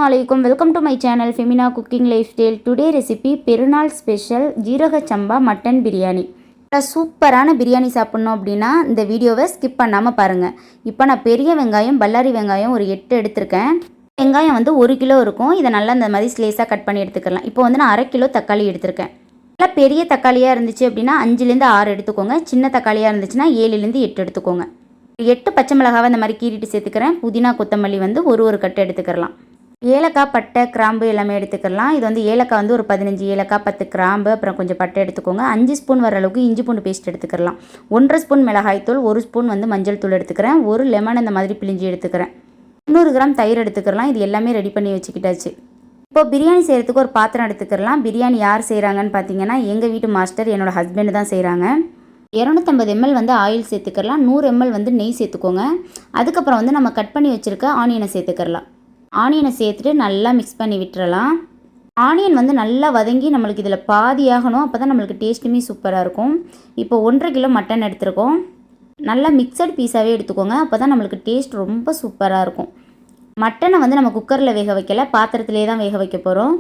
Assalamualaikum. Welcome to my channel Femina Cooking Lifestyle. Today recipe பெருநாள் special ஜீரக சம்பா mutton biryani. சூப்பரான பிரியாணி சாப்பிடணும் அப்படின்னா இந்த வீடியோவை ஸ்கிப் பண்ணாமல் பாருங்கள். இப்போ நான் பெரிய வெங்காயம் பல்லாரி வெங்காயம் ஒரு 8 எடுத்திருக்கேன். வெங்காயம் வந்து 1 கிலோ இருக்கும். இதை நல்லா இந்த மாதிரி ஸ்லேஸாக கட் பண்ணி எடுத்துக்கலாம். இப்போ வந்து நான் 1/2 கிலோ தக்காளி எடுத்திருக்கேன். நல்லா பெரிய தக்காளியாக இருந்துச்சு அப்படின்னா 5லேருந்து 6 எடுத்துக்கோங்க. சின்ன தக்காளியாக இருந்துச்சுன்னா 7லேருந்து 8 எடுத்துக்கோங்க. 8 பச்சை மிளகாவை இந்த மாதிரி கீறிட்டு சேர்த்துக்கிறேன். புதினா கொத்தமல்லி வந்து ஒரு கட்டு எடுத்துக்கலாம். ஏலக்காய் பட்டை கிராம்பு எல்லாமே எடுத்துக்கலாம். இது வந்து ஏலக்காய் வந்து ஒரு 15 ஏலக்காய் 10 கிராம்பு அப்புறம் கொஞ்சம் பட்டை எடுத்துக்கோங்க. 5 ஸ்பூன் வர அளவுக்கு இஞ்சி பூண்டு பேஸ்ட் எடுத்துக்கலாம். 1/2 ஸ்பூன் மிளகாய்த்தூள், 1 ஸ்பூன் வந்து மஞ்சள் தூள் எடுத்துக்கிறேன். ஒரு லெமன் இந்த மாதிரி பிழிஞ்சு எடுத்துக்கிறேன். 200 கிராம் தயிர் எடுத்துக்கலாம். இது எல்லாமே ரெடி பண்ணி வச்சுக்கிட்டாச்சு. இப்போ பிரியாணி செய்கிறதுக்கு ஒரு பாத்திரம் எடுத்துக்கலாம். பிரியாணி யார் செய்கிறாங்கன்னு பார்த்தீங்கன்னா எங்கள் வீட்டு மாஸ்டர் என்னோடய ஹஸ்பண்ட் தான் செய்கிறாங்க. 250 ml வந்து ஆயில் சேர்த்துக்கலாம். 100 ml வந்து நெய் சேர்த்துக்கோங்க. அதுக்கப்புறம் வந்து நம்ம கட் பண்ணி வச்சுருக்க ஆனியனை சேர்த்துக்கலாம். ஆனியனை சேர்த்துட்டு நல்லா மிக்ஸ் பண்ணி விட்டுறலாம். ஆனியன் வந்து நல்லா வதங்கி நம்மளுக்கு இதில் பாதியாகணும். அப்போ தான் நம்மளுக்கு டேஸ்ட்டுமே சூப்பராக இருக்கும். இப்போ 1.5 கிலோ மட்டன் எடுத்துருக்கோம். நல்லா மிக்சட் பீஸாகவே எடுத்துக்கோங்க. அப்போ தான் நம்மளுக்கு டேஸ்ட் ரொம்ப சூப்பராக இருக்கும். மட்டனை வந்து நம்ம குக்கரில் வேக வைக்கல, பாத்திரத்திலே தான் வேக வைக்க போகிறோம்.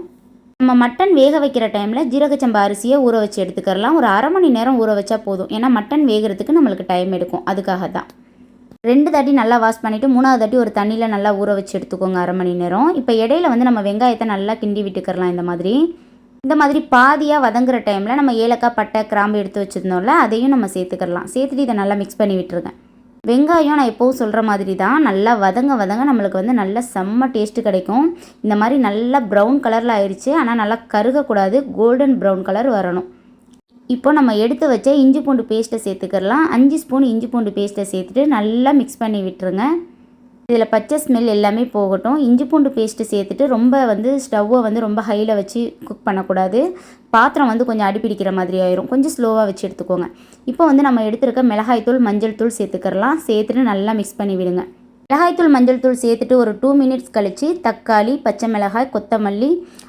நம்ம மட்டன் வேக வைக்கிற டைமில் ஜீரகச்சம்பா அரிசியை ஊற வச்சு எடுத்துக்கலாம். ஒரு 1/2 மணி நேரம் ஊற வச்சா போதும். ஏன்னா மட்டன் வேகிறதுக்கு நம்மளுக்கு டைம் எடுக்கும். அதுக்காக தான் 2 தாட்டி நல்லா வாஷ் பண்ணிவிட்டு 3வது தாட்டி ஒரு தண்ணியில் நல்லா ஊற வச்சு எடுத்துக்கோங்க 1/2 மணி நேரம். இப்போ இடையில வந்து நம்ம வெங்காயத்தை நல்லா கிண்டி விட்டுக்கலாம். இந்த மாதிரி பாதியாக வதங்குற டைமில் நம்ம ஏலக்காய் பட்டை கிராம்பு எடுத்து வச்சுருந்தோம்ல, அதையும் நம்ம சேர்த்துக்கலாம். சேர்த்துட்டு இதை நல்லா மிக்ஸ் பண்ணி விட்டுருங்க. வெங்காயம் நான் எப்போவும் சொல்கிற மாதிரி தான் நல்லா வதங்க நம்மளுக்கு வந்து நல்ல செம்ம டேஸ்ட்டு கிடைக்கும். இந்த மாதிரி நல்லா ப்ரௌன் கலரில் ஆயிடுச்சு. ஆனால் நல்லா கருகக்கூடாது, கோல்டன் ப்ரௌன் கலர் வரணும். இப்போ நம்ம எடுத்து வச்ச இஞ்சி பூண்டு பேஸ்ட்டை சேர்த்துக்கலாம். 5 ஸ்பூன் இஞ்சி பூண்டு பேஸ்ட்டை சேர்த்துட்டு நல்லா மிக்ஸ் பண்ணி விட்டுருங்க. இதில் பச்சை ஸ்மெல் எல்லாமே போகட்டும். இஞ்சி பூண்டு பேஸ்ட்டு சேர்த்துட்டு ரொம்ப வந்து ஸ்டவ்வை வந்து ரொம்ப ஹையில் வச்சு குக் பண்ணக்கூடாது. பாத்திரம் வந்து கொஞ்சம் அடிப்பிடிக்கிற மாதிரி ஆயிரும். கொஞ்சம் ஸ்லோவாக வச்சு எடுத்துக்கோங்க. இப்போ வந்து நம்ம எடுத்துருக்க மிளகாய்த்தூள் மஞ்சள் தூள் சேர்த்துக்கலாம். சேர்த்துட்டு நல்லா மிக்ஸ் பண்ணி விடுங்க. மிளகாய்த்தூள் மஞ்சள் தூள் சேர்த்துட்டு ஒரு 2 மினிட்ஸ் கழித்து தக்காளி பச்சை மிளகாய் கொத்தமல்லி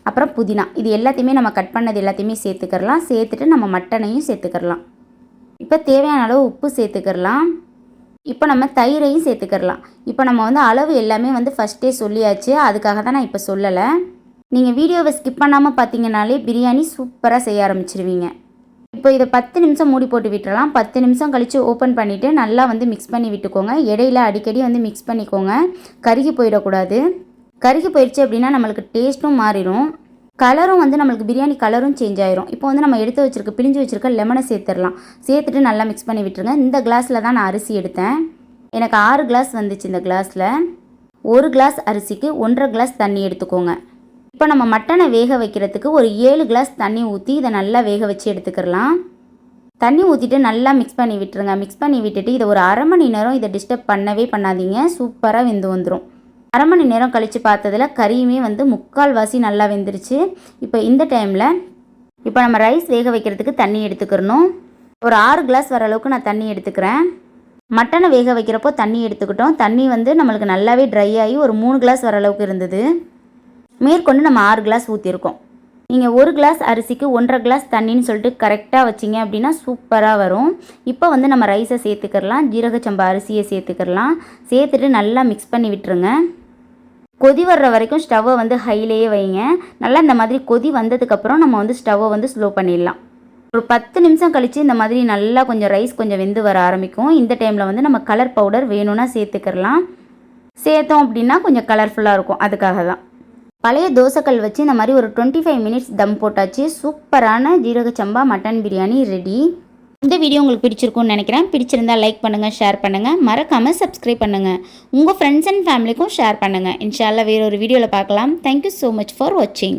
அப்புறம் புதினா இது எல்லாத்தையுமே நம்ம கட் பண்ணது எல்லாத்தையுமே சேர்த்துக்கலாம். சேர்த்துட்டு நம்ம மட்டனையும் சேர்த்துக்கலாம். இப்போ தேவையான அளவு உப்பு சேர்த்துக்கலாம். இப்போ நம்ம தயிரையும் சேர்த்துக்கலாம். இப்போ நம்ம வந்து அளவு எல்லாமே வந்து ஃபஸ்ட்டே சொல்லியாச்சு. அதுக்காக தான் நான் இப்போ சொல்லலை. நீங்கள் வீடியோவை ஸ்கிப் பண்ணாமல் பார்த்தீங்கனாலே பிரியாணி சூப்பராக செய்ய ஆரம்பிச்சிருவீங்க. இப்போ இதை 10 நிமிஷம் மூடி போட்டு விட்டுறலாம். 10 நிமிஷம் கழித்து ஓப்பன் பண்ணிவிட்டு நல்லா வந்து மிக்ஸ் பண்ணி விட்டுக்கோங்க. இடையில அடிக்கடி வந்து மிக்ஸ் பண்ணிக்கோங்க. கருகி போயிடக்கூடாது. கருகி போயிடுச்சு அப்படின்னா நம்மளுக்கு டேஸ்ட்டும் மாறிடும். கலரும் வந்து நம்மளுக்கு பிரியாணி கலரும் சேஞ்ச் ஆயிரும். இப்போ வந்து நம்ம எடுத்து வச்சுருக்க பிழிஞ்சு வச்சுருக்க லெமனை சேர்த்துடலாம். சேர்த்துட்டு நல்லா மிக்ஸ் பண்ணி விட்டுருங்க. இந்த கிளாஸில் தான் நான் அரிசி எடுத்தேன். எனக்கு 6 கிளாஸ் வந்துச்சு. இந்த கிளாஸில் 1 கிளாஸ் அரிசிக்கு 1.5 கிளாஸ் தண்ணி எடுத்துக்கோங்க. இப்போ நம்ம மட்டனை வேக வைக்கிறதுக்கு ஒரு 7 கிளாஸ் தண்ணி ஊற்றி இதை நல்லா வேக வச்சு எடுத்துக்கலாம். தண்ணி ஊற்றிட்டு நல்லா மிக்ஸ் பண்ணி விட்டுருங்க. மிக்ஸ் பண்ணி விட்டுட்டு இதை ஒரு 1/2 மணி நேரம் இதை டிஸ்டர்ப் பண்ணவே பண்ணாதீங்க. சூப்பராக வெந்து வந்துடும். 1/2 மணி நேரம் கழித்து பார்த்ததில் கறியுமே வந்து 3/4 வாசி நல்லா வெந்துருச்சு. இப்போ இந்த டைமில் இப்போ நம்ம ரைஸ் வேக வைக்கிறதுக்கு தண்ணி எடுத்துக்கிறணும். ஒரு 6 கிளாஸ் வர அளவுக்கு நான் தண்ணி எடுத்துக்கிறேன். மட்டனை வேக வைக்கிறப்போ தண்ணி எடுத்துக்கிட்டோம். தண்ணி வந்து நம்மளுக்கு நல்லாவே ட்ரை ஆகி ஒரு 3 கிளாஸ் வர அளவுக்கு இருந்தது. மேற்கொண்டு நம்ம 6 கிளாஸ் ஊற்றிருக்கோம். நீங்கள் 1 கிளாஸ் அரிசிக்கு 1.5 கிளாஸ் தண்ணின்னு சொல்லிட்டு கரெக்டாக வச்சிங்க அப்படின்னா சூப்பராக வரும். இப்போ வந்து நம்ம ரைஸை சேர்த்துக்கலாம். ஜீரகச்சம்பா அரிசியை சேர்த்துக்கலாம். சேர்த்துட்டு நல்லா மிக்ஸ் பண்ணி விட்டுருங்க. கொதி வர்ற வரைக்கும் ஸ்டவ்வை வந்து ஹையிலேயே வைங்க. நல்லா இந்த மாதிரி கொதி வந்ததுக்கப்புறம் நம்ம வந்து ஸ்டவ்வை வந்து ஸ்லோ பண்ணிடலாம். ஒரு 10 நிமிஷம் கழித்து இந்த மாதிரி நல்லா கொஞ்சம் ரைஸ் கொஞ்சம் வெந்து வர ஆரம்பிக்கும். இந்த டைமில் வந்து நம்ம கலர் பவுடர் வேணும்னா சேர்த்துக்கலாம். சேர்த்தோம் அப்படின்னா கொஞ்சம் கலர்ஃபுல்லாக இருக்கும். அதுக்காக தான் பழைய தோசைக்கல் வச்சு இந்த மாதிரி ஒரு 25 மினிட்ஸ் தம் போட்டாச்சு. சூப்பரான ஜீரகச்சம்பா மட்டன் பிரியாணி ரெடி. இந்த வீடியோ உங்களுக்கு பிடிச்சிருக்கும்னு நினைக்கிறேன். பிடிச்சிருந்தா லைக் பண்ணுங்கள், ஷேர் பண்ணுங்கள், மறக்காமல் சப்ஸ்கிரைப் பண்ணுங்கள். உங்கள் ஃப்ரெண்ட்ஸ் அண்ட் ஃபேமிலிக்கும் ஷேர் பண்ணுங்கள். இன்ஷா அல்லாஹ் வேறு ஒரு வீடியோவில் பார்க்கலாம். தேங்க்யூ ஸோ மச் ஃபார் வாட்சிங்.